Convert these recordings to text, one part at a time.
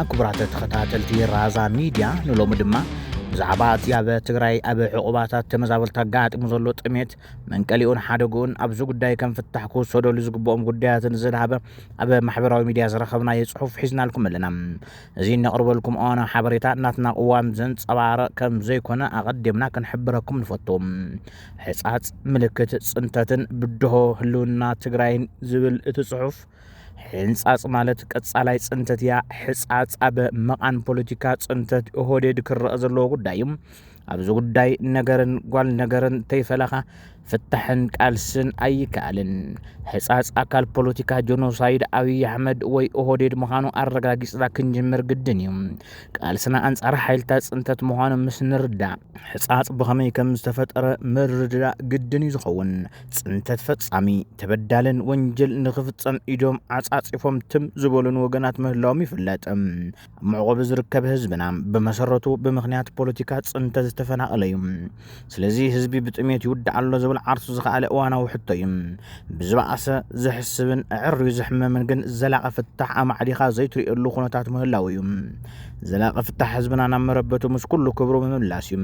كبرات تخاتلتي رازا ميديا نلوم دما زعبات يابا تግራይ ኣብ ዕቁባታት ተመዛበልታ ጋጥሙ ዘሎ ጥሜት መንቀሊኡን ሓደጉን ኣብዙ ጉዳይ ከም ፍታሕኩ ሰደሉ ዝግብኦም ጉዳያትን ዝልሃበ ኣብ ማሕበራዊ ሚድያ ዝረኸብና የጽሑፍ ሒዝናልኩም ኣለና እዚ ነቕርበልኩም ኣነ ሓበሬታ እናትና ቅዋም ዘንጸባረቕ ከም ዘይኮነ ኣቐዲምና ክንሕብረኩም ንፈቶም ሕጻጽ ምልክት ጽንተትን ብድሆ ህልውና ትግራይን ዝብል እቲ ጽሑፍ ሕንጻጽ ማለት ቀጻላይ ጽንተት ያ ሕጻጽ ኣብ መቃን ፖለቲካ ጽንተት ኦህዴድ ክረአ ዘለዎ ጉዳይም ኣብዚ ጉዳይ ነገርን ጓል ነገርን ተይፈለኻ ፍታሕን ቃልስን ኣይከኣልን ሕጻጽ ኣካል ፖለቲካ ጆኖሳይድ ኣብይ ኣሕመድ ወይ ኦህዴድ ምዃኑ ኣረጋጊጽና ክንጅምር ግድን እዩ ቃልስና ኣንጻር ሓይልታት ጽንተት ምዃኑ ምስ ንርዳእ ሕጻጽ ብኸመይ ከም ዝተፈጠረ ምርዳእ ግድን እዩ ዝኸውን ጽንተት ፈጻሚ ተበዳልን ወንጀል ንኽፍጸም ኢዶም ዓጻጺፎም ትም ዝበሉን ወገናት ምህላዎም ይፍለጥ ምዕቆብ ዝርከብ ህዝብና ብመሰረቱ ብምኽንያት ፖለቲካ ጽንተት ዝተፈናቐለ እዩ ስለዚ ህዝቢ ብጥሜት ይውድእ ኣሎ ዝብል ዓርሱ ዝኸኣለ እዋናዊ ሕቶ እዩ ብዝባእሰ ዝሕስብን ዕርዩ ዝሕመምን ግን ዘላቐ ፍታሕ ኣማዕዲኻ ዘይትሪእሉ ኩነታት ምህላው እዩ ዘላቐ ፍታሕ ህዝብና ናብ መረበቱ ምስ ኩሉ ክብሩ ብምምላስ እዩ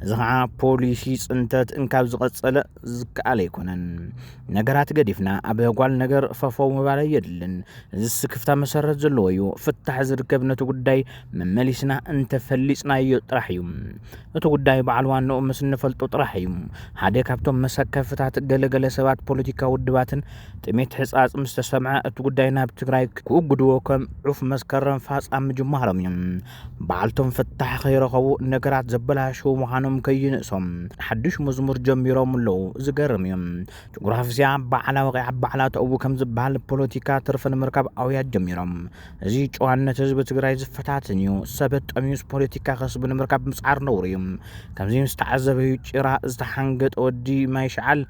እዚ ከዓ ፖሊሲ ጽንተት እንካብ ዝቐጸለ ዝከኣለ ኣይኮነን ነገራት ገዲፍና ኣብ ጓል ነገር ፈፈው ምባል የድልን እዚ ስክፍታ መሰረት ዘለዎ እዩ ፍታሕ ዝርከብ ነቲ ጉዳይ መመሊስና እንተፈሊጽናዮ ጥራሕ እዩ እቲ ጉዳይ በዓል ዋናኡ ምስ ንፈልጦ ጥራሕ እዩ ሓደ ካብቶም መሰከፍታት ገለገለ ሰባት ፖለቲካ ውድባትን ጥሜት ሕጻጽ ምስ ተሰምዐ እቲ ጉዳይ ናብ ትግራይ ክውግድዎ ከም ዑፍ መስከረም ፋጻም ምጅማሮም እዮም በዓልቶም ፍታሕ ከይረኸቡ ነገራት ዘበላሽው ምዃኖም ከይንእሶም ሓድሽ መዝሙር ጀሚሮም ኣለዉ ዝገርም እዮም ጅግራፍያ በዓላ ወቂዓ በዓላ ተእቡ ከም ዝበሃል ፖለቲካ ትርፊ ንምርካብ ኣውያት ጀሚሮም እዚ ጨዋነት ህዝቢ ትግራይ ዝፈታትን እዩ ሰበት ጠሚዩስ ፖለቲካ ከስቢ ንምርካብ ምጽዓር ነውር እዩ ከምዚ ዝተዓዘበዩ ጭራ ዝተሓንገጠ ወዲ ማይ ሸዓል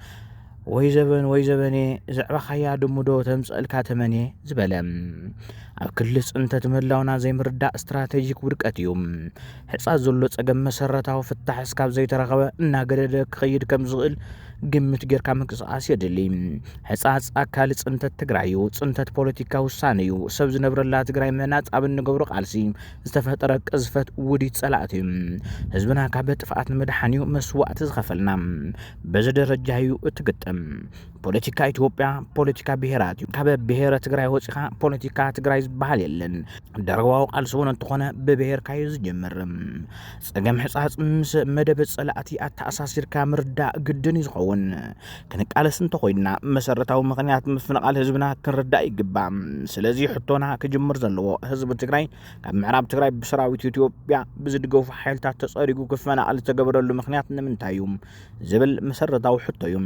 ወይ ዘበኔ ዘዕባኻያ ድሙዶ ተምጽእልካ ተመኔ ዝበለ ኣብ ክልል ጽንተት ምህላውና ዘይምርዳእ ስትራቴጂክ ውድቀት እዩ ሕጻጽ ዘሎ ጸገም መሰረታዊ ፍታሕ እስካብ ዘይተረኸበ እናገደደ ክኸይድ ከም ዝኽእል ግምት ጌርካ ምንቅስቓስ የድሊ ሕጻጽ ኣካል ጽንተት ትግራይ እዩ ጽንተት ፖለቲካ ውሳነ እዩ ሰብ ዝነብረላ ትግራይ ምህናጽ ኣብ እንገብሮ ቃልሲ ዝተፈጠረ ቅዝፈት ውዲት ጸላእት እዩ ህዝብና ካብ ጥፍኣት ንምድሓን እዩ መስዋዕቲ ዝኸፈልና በዚ ደረጃ እዩ እትግጠም ፖለቲካ ኢትዮጵያ ፖለቲካ ብሄራት እዩ ካብ ብሄረ ትግራይ ወፂኻ ፖለቲካ ትግራይ ዝበሃል የለን ደረዋው ቃልሲ እውን እንትኾነ ብብሄርካ እዩ ዝጀምር ጸገም ሕጻጽ ምስ መደብ ጸላእቲ ኣተኣሳሲርካ ምርዳእ ግድን እዩ ዝኸውን ክንቃለስ እንተኾይና መሰረታዊ ምኽንያት ምፍንቓል ህዝብና ክንርዳእ ይግባእ ስለዚ ሕቶና ክጅምር ዘለዎ ህዝቢ ትግራይ ካብ ምዕራብ ትግራይ ብሰራዊት ኢትዮጵያ ብዝድገፉ ሓይልታት ተጸሪጉ ክፈናቐል ዝተገበረሉ ምኽንያት ንምንታይ እዩ ዝብል መሰረታዊ ሕቶ እዩ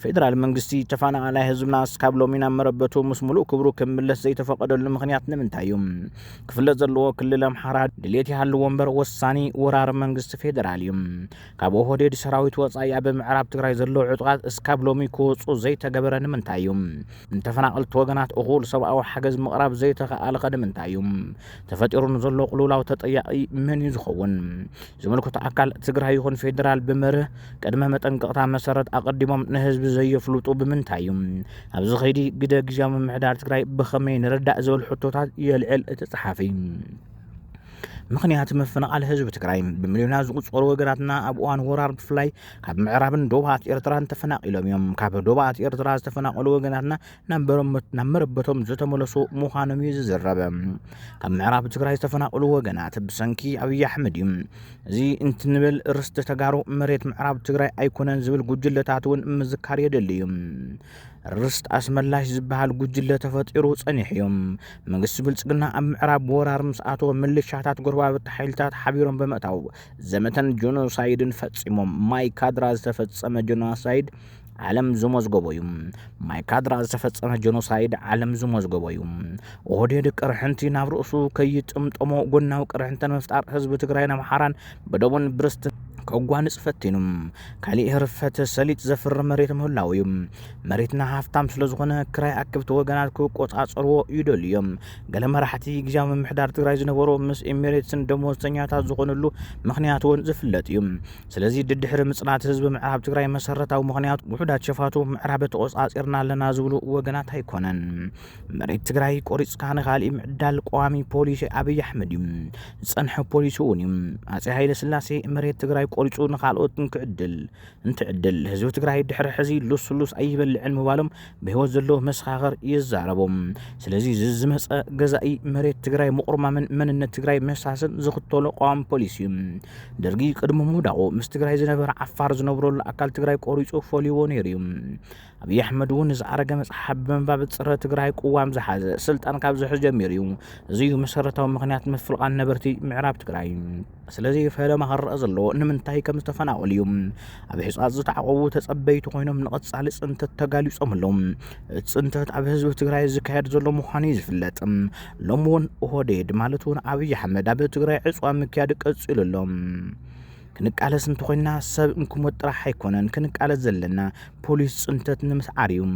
ፌደራል መንግስቲ ተፈናቃላይ ህዝብና እስካብ ሎሚ ናብ መረበቱ ምስ ሙሉእ ክብሩ ክምለስ ዘይተፈቀደሉ ምኽንያት ንምንታይ እዩ ክፍለጥ ዘለዎ ክልል ኣምሓራ ድሌት ይሃልዎ እምበር ወሳኒ ወራር መንግስቲ ፌደራል እዩ ካብ ኦህዴድ ሰራዊት ወጻኢ ኣብ ምዕራብ ትግራይ ዘሎ ዕጡቓት እስካብ ሎሚ ክወፁ ዘይተገበረ ንምንታይ እዩ ተፈናቀልቲ ወገናት እኹል ሰብኣዊ ሓገዝ ምቕራብ ዘይተኸኣለ ንምንታይ እዩ ተፈጢሩ ዘሎ ቅልውላው ተጠያቂ መን እዩ ዝኸውን ዝምልከቶ ኣካል ትግራይ ይኹን ፌደራል ብመርህ ቅድመ መጠንቀቕታ መሰረት ኣቐዲሞም ንህዝቢ ዘየፍልጡ ብምንታይ እዩ ኣብዚ ኸይዲ ግደ ግዝያዊ ምምሕዳር ትግራይ ብኸመይ ንርዳእ ዝብል ሕቶታት የልዕል እቲ ጸሓፊ ምኽንያት ምፍንቓል ህዝቢ ትግራይ ብሚልዮናት ዝቁጸሩ ወገናትና ኣብ እዋን ወራር ብፍላይ ካብ ምዕራብን ዶባት ኤርትራን ተፈናቂሎም እዮም ካብ ዶባት ኤርትራ ዝተፈናቀሉ ወገናትና ናብ መረበቶም ዝተመለሱ ምዃኖም እዩ ዝዝረበ ካብ ምዕራብ ትግራይ ዝተፈናቀሉ ወገናት ብሰንኪ ኣብይ ኣሕመድ እዩ እዚ እንትንብል ርስቲ ተጋሩ መሬት ምዕራብ ትግራይ ኣይኮነን ዝብል ጉጅለታት እውን ምዝካር የድሊ እዩ ርስት ኣስመላሽ ዝበሃል ጉጅለ ተፈጢሩ ጸኒሕ እዮም መንግስቲ ብልጽግና ኣብ ምዕራብ ወራር ምስኣቶ ምልሻታት ጎረባብቲ ሓይልታት ሓቢሮም በመእታው ዘመተን ጆኖሳይድን ፈጺሞም ማይ ካድራ ዝተፈጸመ ጆኖሳይድ ዓለም ዝመዝገቦ እዩ ማይ ካድራ ዝተፈጸመ ጆኖሳይድ ዓለም ዝመዝገቦ እዩ ኦህዴድ ቅርሕንቲ ናብ ርእሱ ከይጥምጠሞ ጎናዊ ቅርሕንተን መፍጣር ህዝቢ ትግራይን ኣምሓራን በደቡን ብርስት كوغوان صفتينم كالي هرفت سليت زفر مريت مهلاويم مريتنا هافتام سلازغونه كراي اكبت وغناتكو قصاصرو يدليم قال مرحتي غجام محدار تግራይ ዝነበሩ ምስ ኤሚሬትስን ደሞዝተኛታት ዝኾኑሉ ምኽንያት ውን ዝፍለጥ እዩ ስለዚህ ድድሕሪ ምጽናት ህዝብ ምዕራብ ትግራይ መሰረታዊ ምኽንያት ውሑዳት ሸፋቱ ምዕራብ ተቆጻጽርና ኣለና ዝብሉ ወገናት ኣይኮነን መሬት ትግራይ ቆሪጽካ ንኻልእ ምዕዳል ቋሚ ፖሊሲ አብይ አሕመድ እዩ ጸንሐ ፖሊሲ ውን እዩ አፄ ኃይለ ሥላሴ መሬት ትግራይ ቆሪጹ ንኻልኦት እንትዕድል ህዝብ ትግራይ ድሕሪ ሕዚ ሉስሉስ ኣይበልዕን ምባሎም ብህይወት ዘሎ መስኻኸር ይዛረቦም ስለዚህ ዝዝመፀ ገዛኢ መሬት ትግራይ ምቁርማምን መንነት ትግራይ መሳስን ዝኽተሎ ቋሚ ፖሊሲ ደርጊ ቅድሞ ሙዳቁ ምስ ትግራይ ዝነበረ ዓፋር ዝነብረሉ አካል ትግራይ ቆሪጹ ፈልይዎ ነይሩ እዩ አብይ አሕመድ ውን ዝዓረገ መጽሓፍ በመንባብ ፀረ ትግራይ ቁዋም ዝሓዘ ስልጣን ካብ ዝሕዝ ጀሚሩ እዩ እዚ መሰረታዊ ምኽንያት ምፍልቃን ነበርቲ ምዕራብ ትግራይ ስለዚህ ፈለማ ክረአ ዘሎ ንምንታይ ከም ዝተፈናቀሉ እዩ ኣብ ሕጻጽ ዝተዓቀቡ ተጸበይቱ ኮይኖም ንቐጻሊ ጽንተት ተጋሊጾም ኣሎም ጽንተት ኣብ ህዝቢ ትግራይ ዝካየድ ዘሎ ምዃኑ ዝፍለጥ ሎም ውን ኦህዴድ ማለት ውን አብይ አሕመድ ኣብ ትግራይ ዕጽዋ ምክያድ ቀጽሉ ኣሎም ክንቃለስ እንተኮይና ሰብ እንኩም ወጥራህ ኣይኮነን ክንቃለስ ዘለና ፖሊስ ጽንተት ንምስዓሪዩም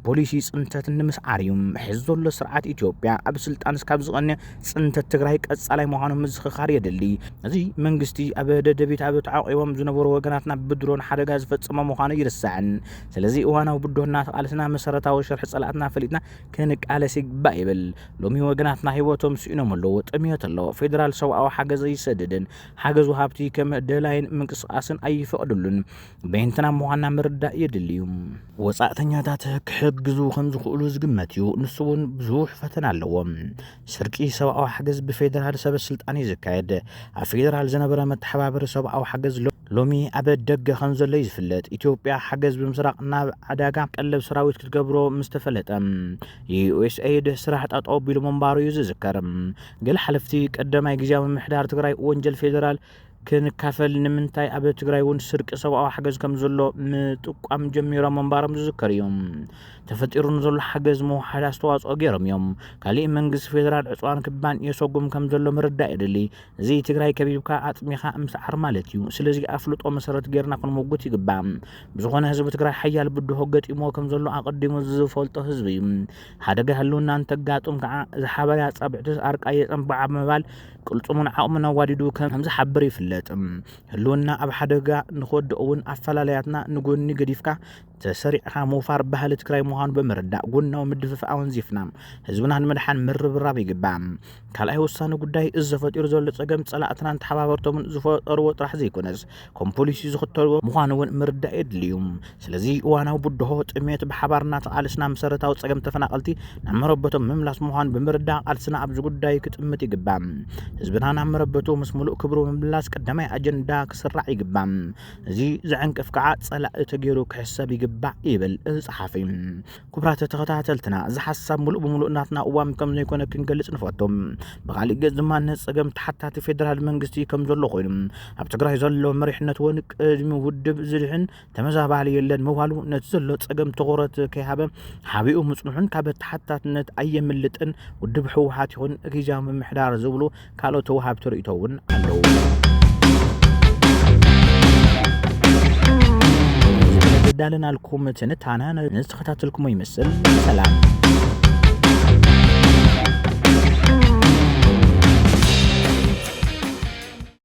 ፖሊሲ ጽንተት ንምስዓሪዩም ሕዝሎ ስርዓት ኢትዮጵያ ኣብ ስልጣን እስካብ ዝቐነ ጽንተት ትግራይ ቀጻላይ ምዃኑ ምዝኽኻር የድሊ እዚ መንግስቲ ኣብ ደደቢት ኣብ ተዓቂቦም ዝነበሩ ወገናትና ብድሮን ሓደጋ ዝፈጽሞ ምዃኑ ይርስዕን ስለዚህ እዋናዊ ብድሆና ተቃለስና መሰረታዊ ሸርሕ ጸላእትና ፈሊጥና ክንቃለስ ይግባእ ይብል ሎሚ ወገናትና ህይወቶም ስኢኖም ኣለዎ ጥምየት ኣሎ ፌደራል ሰብኣዊ ሓገዝ ይሰድድን ሓገዙ ሃብቲ ከም ደላይን ምንቅስቃስን ኣይፈቅዱሉን በእንትና ምዃንና ምርዳእ የድልዩ ወጻእተኛታት ክሕግዙ ከም ዝኽእሉ ዝግመት እዩ ንሱ ውን ብዙሕ ፈተና ኣለዎም ስርቂ ሰብኣዊ ሓገዝ ብፌደራል ሰብ ስልጣን ይዝካየድ ኣብ ፌደራል ዝነበረ መተሓባበሪ ሰብኣዊ ሓገዝ ሎሚ ኣብ ደገ ከም ዘሎ ይፍለጥ ኢትዮጵያ ሓገዝ ብምስራቅ ናብ ዓዳጋ ቀለብ ሰራዊት ክትገብሮ ምስተፈለጠ ዩኤስኤድ ስራሕ ጠጠው ቢሉ መንባሩ እዩ ዝዝከር ገለ ሓለፍቲ ቀዳማይ ግዝያዊ ምሕዳር ትግራይ ወንጀል ፌደራል ክንካፈል ንምንታይ ኣብ ትግራይ ውን ስርቂ ሰብኣዊ ሓገዝ ከም ዘሎ ምጥቋም ጀሚሮም መንባሮም ዝዝከር እዮም ተፈጢሩ ዘሎ ሓገዝ መውሓድ ኣስተዋጽኦ ገይሮም እዮም ካልእ መንግስቲ ፌደራል ዕጽዋን ክባን የሰጉም ከም ዘሎ ምርዳእ የድሊ እዚ ትግራይ ከቢብካ ኣጥሚኻ ምስዓር ማለት እዩ ስለዚህ ኣፍልጦ መሰረት ገይርና ክንሞግት ይግባእ ብዝኾነ ህዝቢ ትግራይ ሓያል ብድሆ ገጢሞ ከም ዘሎ ኣቀዲሙ ዝፈልጦ ህዝቢ እዩ ሓደጋ ህልውና እንተጋጥም ከዓ ዝሓበያ ጻብዕቲ ኣርቃየ ጸንባዓ ምባል ቅልጹሙን ዓቕሙን ኣዋዲዱ ከም ዝሓብር ይፍለጥ ህልውና ኣብ ሓደጋ ንኽወድቕ ውን ኣፈላልያትና ንጎኒ ገዲፍካ ተሰሪዕኻ ምውፋር ባህሊ ትግራይ ምዃኑ ብምርዳእ ጎናዊ ምድፍፋእ ወንዚፍና ህዝብና ንምድሓን ምርብራብ ይግባእ ካልኣይ ውሳነ ጉዳይ እዚ ዘፈጢሩ ዘሎ ጸገም ጸላእትናን ተሓባበርቶምን ዝፈጠርዎ ጥራሕ ዘይኮነስ ከም ፖሊሲ ዝኽተልዎ ምዃኑ ውን ምርዳእ የድልዩ ስለዚ እዋናዊ ብድሆ ጥሜት ብሓባርና ተቃልስና መሰረታዊ ጸገም ተፈናቀልቲ ናብ መረበቶም ምምላስ ምዃኑ ብምርዳእ ቃልስና ኣብዚ ጉዳይ ክጥምት ይግባእ ህዝብና ናብ መረበቱ ምስ ሙሉእ ክብሩ ምምላስ ቀዳማይ ኣጀንዳ ክስራዕ ይግባእ እዚ ዝዕንቅፍ ከዓ ጸላእ ተገይሩ ክሕሰብ ይግባእ ይብል ጸሓፊ ክቡራት ተኸታተልትና እዚ ሓሳብ ሙሉእ ብምሉእ እናትና እዋም ከም ዘይኮነ ክንገልጽ ንፈቶም ብኻሊእ ገጽ ድማ ነጸገም ተሓታቲ ፌደራል መንግስቲ ከም ዘሎ ኮይኑ ኣብ ትግራይ ዘሎ መሪሕነት ውን ቅድሚ ውድብ ዝድሕን ተመዛባሊ የለን ምባሉ ነቲ ዘሎ ጸገም ትኹረት ከይሃበ ሓቢኡ ምጽኑሑን ካብ ተሓታትነት ኣየምልጥን ውድብ ሕወሓት ይኹን ግዝያዊ ምምሕዳር ዝብሉ ካልኦት ተዋሃብቲ ርእይቶ ውን ኣለዉ دالنا لكم تنتانا نستخدمكم يمثل سلام